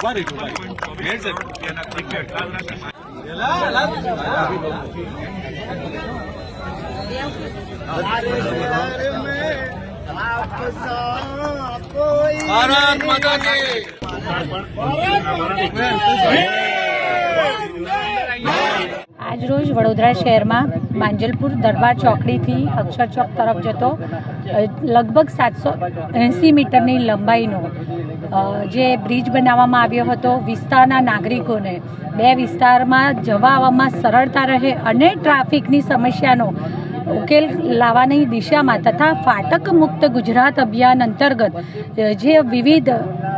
ભારત માતા કી આજરોજ વડોદરા શહેરમાં માંજલપુર દરબાર ચોકડીથી અક્ષર ચોક તરફ જતો લગભગ 780 મીટરની લંબાઈનો જે બ્રિજ બનાવવામાં આવ્યો હતો વિસ્તારના નાગરિકોને બે વિસ્તારમાં જવા આવવામાં સરળતા રહે અને ટ્રાફિકની સમસ્યાનો ઉકેલ લાવવાની દિશામાં તથા ફાટક મુક્ત ગુજરાત અભિયાન અંતર્ગત જે વિવિધ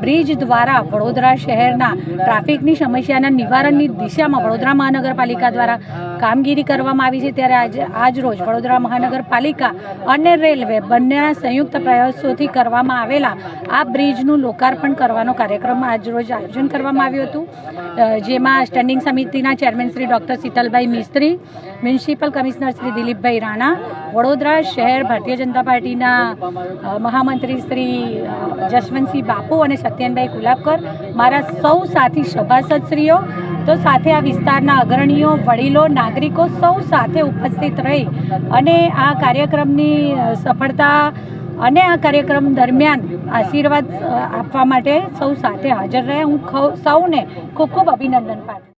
બ્રિજ દ્વારા વડોદરા શહેરના ટ્રાફિકની સમસ્યાના નિવારણની દિશામાં વડોદરા મહાનગરપાલિકા દ્વારા કામગીરી કરવામાં આવી છે ત્યારે આજરોજ વડોદરા મહાનગરપાલિકા અને રેલવે બંનેના સંયુક્ત પ્રયાસોથી કરવામાં આવેલા આ બ્રિજનું લોકાર્પણ કરવાનો કાર્યક્રમ આજરોજ આયોજન કરવામાં આવ્યું હતું, જેમાં સ્ટેન્ડિંગ સમિતિના ચેરમેન શ્રી ડૉક્ટર શીતલભાઈ મિસ્ત્રી, મ્યુનિસિપલ કમિશનર શ્રી દિલીપભાઈ રાણા, વડોદરા શહેર ભારતીય જનતા પાર્ટીના મહામંત્રી શ્રી જશવંતસિંહ બાપુ અને સત્યનભાઈ કુલાબકર, મારા સૌ સાથી સભાસદશ્રીઓ, તો સાથે આ વિસ્તારના અગ્રણીઓ, વડીલો, નાગરિકો સૌ સાથે ઉપસ્થિત રહી અને આ કાર્યક્રમની સફળતા અને આ કાર્યક્રમ દરમિયાન આશીર્વાદ આપવા માટે સૌ સાથે હાજર રહ્યા. હું સૌને ખૂબ ખૂબ અભિનંદન પાઠવું.